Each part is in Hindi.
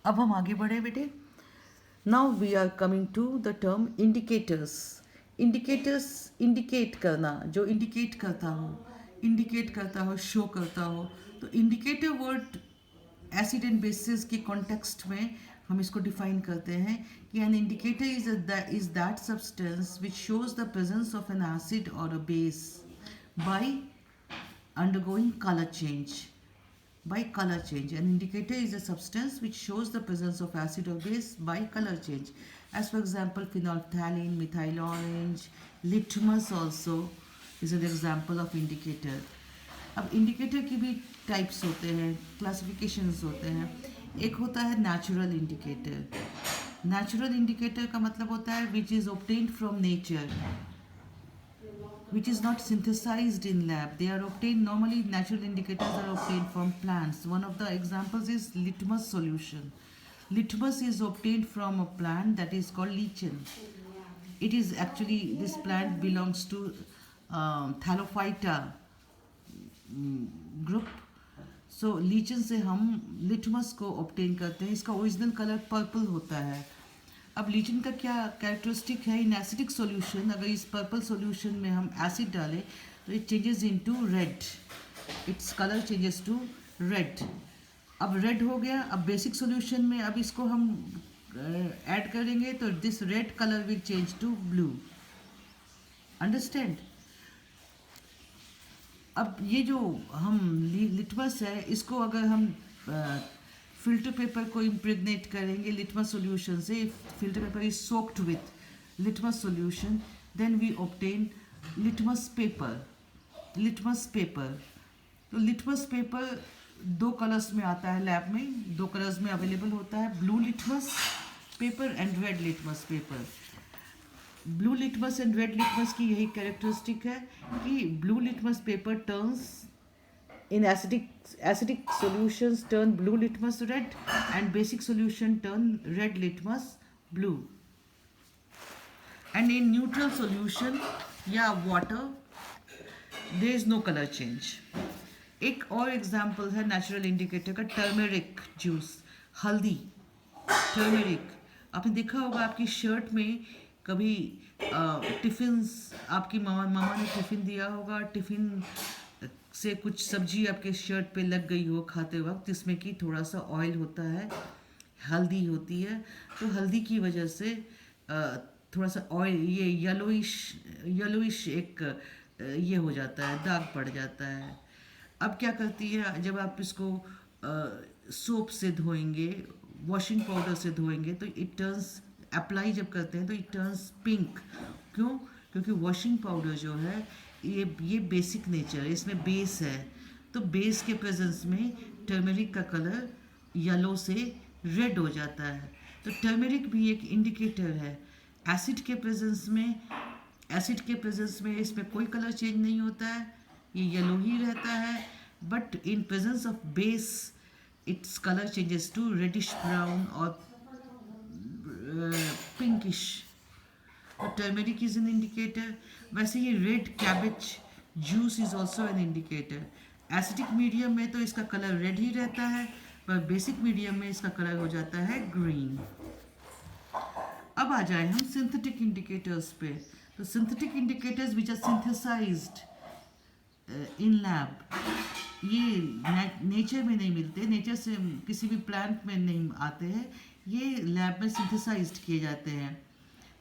अब हम आगे बढ़े बेटे. Now we are coming to the term indicators. Indicators indicate करना, जो इंडिकेट करता हो, शो करता हो. तो indicator word acid and bases के कॉन्टेक्स्ट में हम इसको डिफाइन करते हैं कि an indicator is that substance which shows the presence of an acid और a base by undergoing color change. By color change, an indicator is a substance which shows the presence of acid or base by color change. As for example, phenolphthalein, methyl orange, litmus also is an example of indicator. अब इंडिकेटर की भी टाइप्स होते हैं, क्लासिफिकेशंस होते हैं. एक होता है नेचुरल इंडिकेटर. नेचुरल इंडिकेटर का मतलब होता है which is obtained from nature, which is not synthesized in lab. They are obtained normally. Natural indicators are obtained from plants. One of the examples is litmus solution. Litmus is obtained from a plant that is called lichen. It is actually, this plant belongs to Thallophyta group. So lichen से हम litmus को obtain करते हैं. इसका original color purple होता है. अब लीचन का क्या कैरेक्टरिस्टिक है? इन एसिडिक सॉल्यूशन, अगर इस पर्पल सॉल्यूशन में हम एसिड डालें तो it changes into red. Its colour changes to red. अब रेड हो गया. अब बेसिक सॉल्यूशन में अब इसको हम ऐड करेंगे तो this red colour will change to blue. Understand? अब ये जो हम लिटमस है, इसको अगर हम फिल्टर पेपर को इम्प्रेगनेट करेंगे लिटमस सॉल्यूशन से, filter paper is soaked with litmus solution, then we obtain litmus paper. तो लिटमस पेपर दो कलर्स में आता है लैब में, दो कलर्स में अवेलेबल होता है, blue litmus paper and red litmus paper. Blue litmus and red litmus की यही कैरेक्टरिस्टिक है कि blue litmus paper turns in acidic solutions turn blue litmus red and basic solution turn red litmus blue. And in neutral solution या water there is no color change. एक और एग्जाम्पल है नेचुरल इंडिकेटर का, टर्मेरिक जूस, हल्दी, टर्मेरिक. आपने देखा होगा आपकी शर्ट में कभी टिफिन, आपकी मामा ने टिफिन दिया होगा, टिफिन से कुछ सब्जी आपके शर्ट पे लग गई हो खाते वक्त, जिसमें कि थोड़ा सा ऑयल होता है, हल्दी होती है. तो हल्दी की वजह से थोड़ा सा ऑयल, ये येलोइश एक ये हो जाता है, दाग पड़ जाता है. अब क्या करती है, जब आप इसको सोप से धोएंगे, वॉशिंग पाउडर से धोएंगे, तो इट टर्न्स, अप्लाई जब करते हैं तो इट टर्न्स पिंक. क्यों? क्योंकि वॉशिंग पाउडर जो है ये बेसिक नेचर है, इसमें बेस है. तो बेस के प्रेजेंस में टर्मेरिक का कलर येलो से रेड हो जाता है. तो टर्मेरिक भी एक इंडिकेटर है. एसिड के प्रेजेंस में इसमें कोई कलर चेंज नहीं होता है, ये येलो ही रहता है. But in presence of base its colour changes to reddish brown और pinkish. Turmeric is an indicator. वैसे ये red cabbage juice is also an indicator. Acidic medium में तो इसका कलर रेड ही रहता है, पर बेसिक मीडियम में इसका कलर हो जाता है ग्रीन. अब आ जाए हम सिंथेटिक इंडिकेटर्स पे. तो synthetic indicators which are synthesized in lab, ये नेचर में नहीं मिलते, नेचर से किसी भी प्लांट में नहीं आते हैं, ये लैब में सिंथेसाइज्ड किए जाते हैं.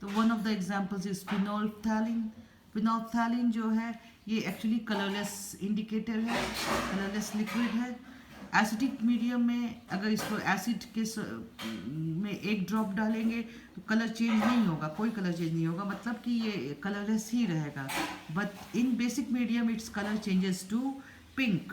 तो one of the examples is phenolphthalein. Phenolphthalein जो है ये एक्चुअली कलरलेस इंडिकेटर है, कलरलेस लिक्विड है. एसिडिक मीडियम में अगर इसको एसिड के में एक ड्रॉप डालेंगे तो कलर चेंज नहीं होगा, कोई कलर चेंज नहीं होगा, मतलब कि ये कलरलेस ही रहेगा. But in basic medium its colour changes to pink.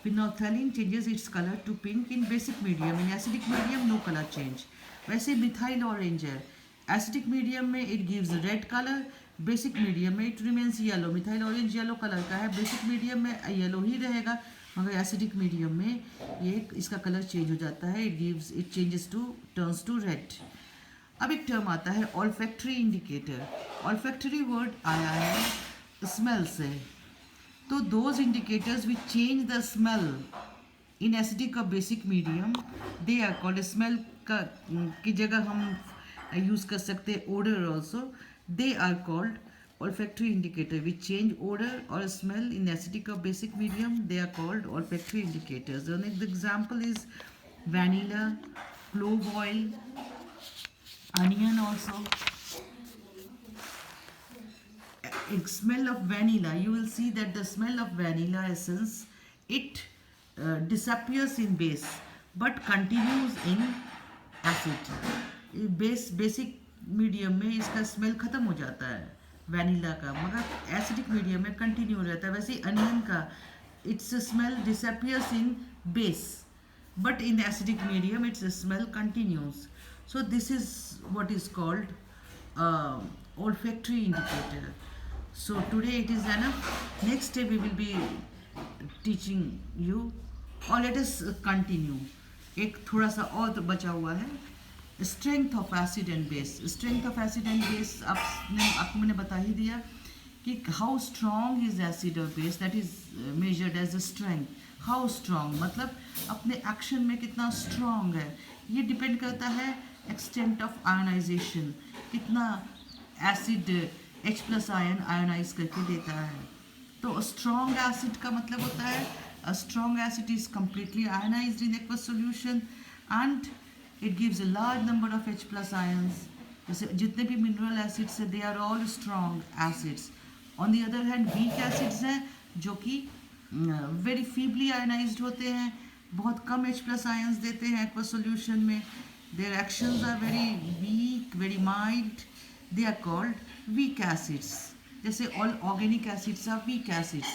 Phenolphthalein changes its colour to pink in basic medium. In acidic medium no colour change. वैसे मिथाइल ऑरेंज है, एसिडिक मीडियम में it gives red colour, basic medium में it remains yellow. Methyl orange yellow colour का है, बेसिक मीडियम में येलो ही रहेगा, मगर एसिडिक मीडियम में ये इसका कलर चेंज हो जाता है, it changes to turns to red. अब एक टर्म आता है ऑल्फैक्टरी इंडिकेटर. ऑल्फैक्टरी वर्ड आया है स्मेल से. तो those indicators which change the smell in acidic और basic medium they are called, smell का की जगह हम यूज़ कर सकते हैं odour also, they are called olfactory indicator which change odor or smell in acidic or basic medium. They are called olfactory indicators. The next example is vanilla, clove oil, onion also. Smell of vanilla, you will see that the smell of vanilla essence, it disappears in base but continues in acid. Basic medium में इसका स्मेल खत्म हो जाता है वैनिला का, मगर एसिडिक मीडियम में कंटिन्यू रहता है. वैसे अनियन का it's smell disappears in base but in acidic medium it's smell continuous. So this is what is called olfactory indicator. So today it is enough. Next day we will be teaching you, or let us continue. एक थोड़ा सा और तो बचा हुआ है, strength of acid and base. Strength of acid and base आपको मैंने बता ही दिया कि हाउ स्ट्रॉन्ग इज एसिड और base, that is measured as a strength. How strong मतलब अपने एक्शन में कितना स्ट्रॉन्ग है, ये डिपेंड करता है एक्सटेंट ऑफ आयनाइजेशन, कितना acid H plus ion ionize करके देता है. तो स्ट्रॉन्ग एसिड का मतलब होता है a strong acid is completely ionized in aqueous solution and it gives a large number of H plus ions. जैसे जितने भी मिनरल एसिड्स है they are all strong acids. On the other hand weak acids हैं जो कि very feebly ionized होते हैं, बहुत कम H plus ions देते हैं aqueous solution में. Their actions are very weak, very mild. They are called weak acids. जैसे all organic acids are weak acids.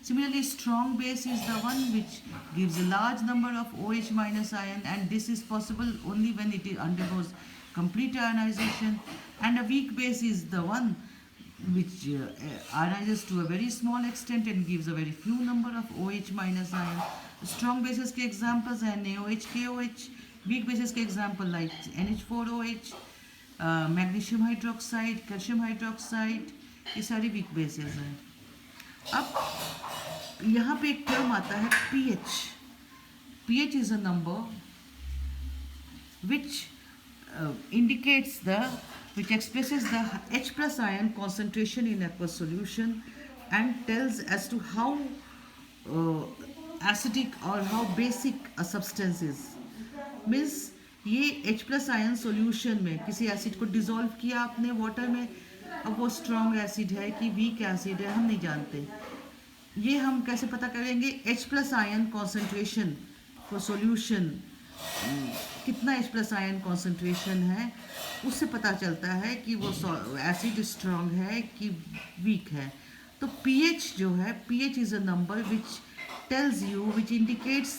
Similarly, strong base is the one which gives a large number of OH minus ion, and this is possible only when it undergoes complete ionization. And a weak base is the one which ionizes to a very small extent and gives a very few number of OH minus ion. Strong bases के examples हैं NaOH, KOH. Weak bases के example like NH4OH, magnesium hydroxide, calcium hydroxide, ये सारी weak bases हैं. अब यहाँ पे एक टर्म आता है pH. pH is a number which which expresses the H plus ion concentration in aqueous solution and tells as to how acidic or how basic a substance is. Means ये H plus ion solution में किसी एसिड को डिसॉल्व किया आपने वाटर में, अब वो स्ट्रॉन्ग एसिड है कि वीक एसिड है हम नहीं जानते. ये हम कैसे पता करेंगे? H plus ion concentration for solution, कितना H प्लस आयन कॉन्सेंट्रेशन है उससे पता चलता है कि वो एसिड स्ट्रॉन्ग है कि वीक है. तो pH जो है, pH is a number which tells you, which indicates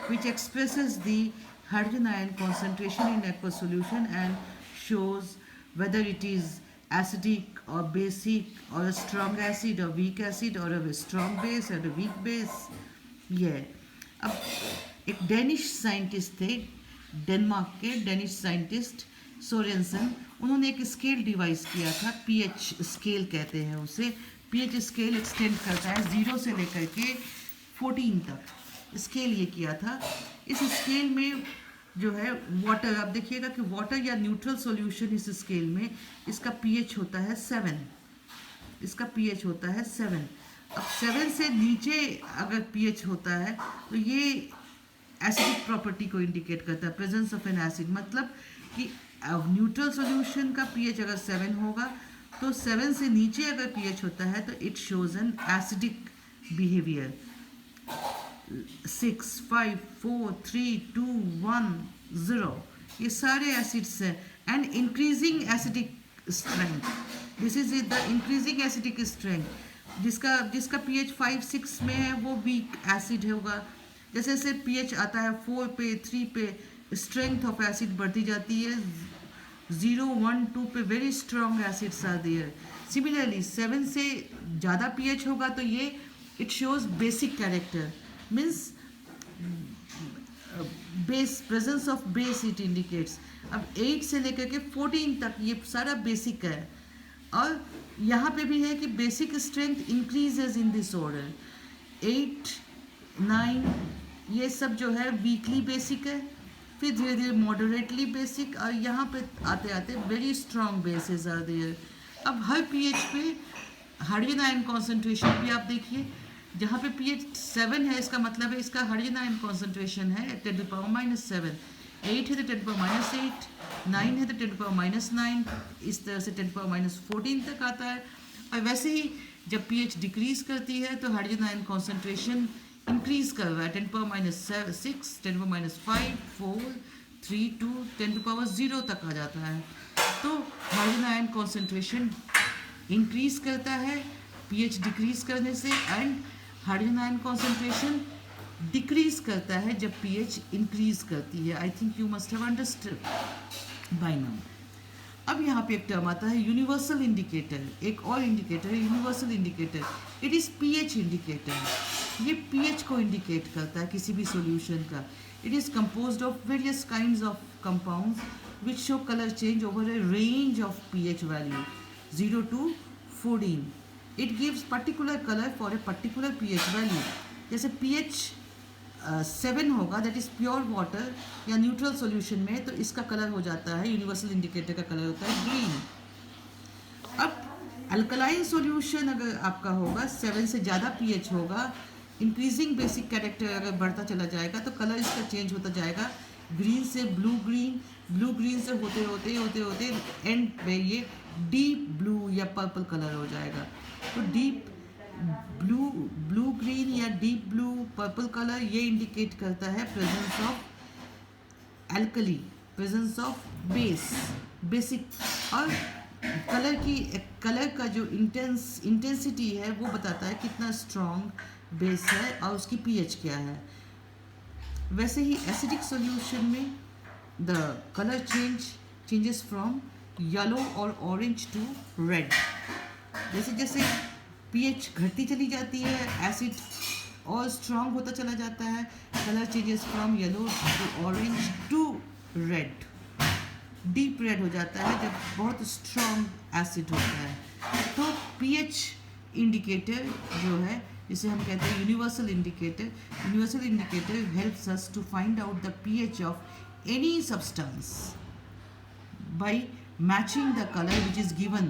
which expresses the hydrogen ion concentration in aqueous solution and shows whether it is acidic or basic or a strong acid or weak acid or a strong base or a weak base. Yeah. अब एक डेनिश साइंटिस्ट थे, डेनमार्क के डेनिश साइंटिस्ट सोरेंसन, उन्होंने एक स्केल डिवाइस किया था, पीएच स्केल कहते हैं उसे. पीएच स्केल एक्सटेंड करता है 0 से लेकर के 14 तक स्केल ये किया था. इस स्केल में जो है वाटर, आप देखिएगा कि वाटर या न्यूट्रल सॉल्यूशन इस स्केल में इसका पीएच होता है 7. इसका पीएच होता है 7. अब 7 से नीचे अगर पीएच होता है तो ये एसिडिक प्रॉपर्टी को इंडिकेट करता है, प्रेजेंस ऑफ एन एसिड. मतलब कि न्यूट्रल सॉल्यूशन का पीएच अगर 7 होगा तो 7 से नीचे अगर पीएच होता है तो it shows an acidic behaviour. 6, 5, 4, 3, 2, 1, 0 ये सारे एसिड्स हैं. And increasing acidic strength, this is the increasing acidic strength. जिसका पीएच 5, 6 में है वो वीक एसिड होगा. जैसे जैसे पीएच आता है 4 पे, 3 पे, स्ट्रेंथ ऑफ एसिड बढ़ती जाती है. 0, 1, 2 पे very strong acids are there. Similarly 7 से ज़्यादा पीएच होगा तो ये it shows basic character, means base, presence of base it indicates. अब 8 से लेकर के 14 तक ये सारा बेसिक है. और यहाँ पे भी है कि basic strength increases in this order. 8, 9 ये सब जो है वीकली बेसिक है, फिर धीरे धीरे मॉडरेटली बेसिक, और यहाँ पे आते आते very strong bases are there. अब हर पीएच पे हाइड्रोजन आयन कॉन्सेंट्रेशन भी आप देखिए, जहाँ पे पीएच 7 है इसका मतलब है इसका हाइड्रोजन आयन कॉन्सेंट्रेशन है 10⁻⁷, 8 है तो 10⁻8, 9 है तो 10⁻9, इस तरह से 10⁻14 तक आता है। और वैसे ही जब पीएच डिक्रीज करती है तो हाइड्रोजन आयन कॉन्सेंट्रेशन इंक्रीज कर रहा है 10⁻6, 10⁻5, 4, 3, 2, 10⁻0 तक आ जाता है। तो हाइड्रोजन आयन कॉन्सेंट्रेशन इंक्रीज करता है पीएच डिक्रीज करने से, and hydrogen ion concentration decrease करता है जब पीएच इंक्रीज करती है। I think you must have understood by now. अब यहाँ पे एक टर्म आता है यूनिवर्सल इंडिकेटर, एक और इंडिकेटर है universal indicator. It is pH indicator. ये पीएच को इंडिकेट करता है किसी भी सॉल्यूशन का। It is composed of various kinds of compounds which show colour change over A range of pH value 0 to 14. It gives particular color for a particular pH value. जैसे pH 7 होगा, दैट इज प्योर वाटर या न्यूट्रल सॉल्यूशन में, तो इसका कलर हो जाता है, यूनिवर्सल इंडिकेटर का कलर होता है ग्रीन। अब अल्कलाइन सॉल्यूशन अगर आपका होगा 7 से ज़्यादा पीएच होगा, इंक्रीजिंग बेसिक कैरेक्टर अगर बढ़ता चला जाएगा तो कलर इसका चेंज होता जाएगा, ग्रीन से ब्लू ग्रीन, ब्लू ग्रीन से होते होते होते होते एंड पे ये डीप ब्लू या पर्पल कलर हो जाएगा। तो डीप ब्लू ग्रीन या डीप ब्लू पर्पल कलर ये इंडिकेट करता है presence of alkali, presence of basic. और कलर का जो इंटेंसिटी है वो बताता है कितना स्ट्रॉन्ग बेस है और उसकी पीएच क्या है। वैसे ही एसिडिक सॉल्यूशन में the colour changes from yellow और ऑरेंज टू रेड। जैसे जैसे पीएच घटती चली जाती है, एसिड और स्ट्रॉन्ग होता चला जाता है, colour changes from yellow to orange to red, deep red हो जाता है जब बहुत स्ट्रॉन्ग एसिड होता है। तो पीएच इंडिकेटर जो है जिसे हम कहते हैं universal indicator helps us to find out the pH of any substance by matching the colour which is given.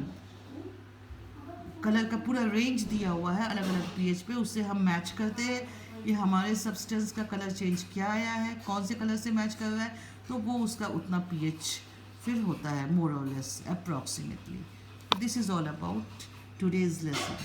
Colour का पूरा रेंज दिया हुआ है अलग अलग पीएच पे, उससे हम मैच करते हैं ये हमारे सब्सटेंस का कलर चेंज क्या आया है, कौन से कलर से मैच कर रहा है, तो वो उसका उतना पीएच फिर होता है मोर और less approximately. This is all about today's lesson.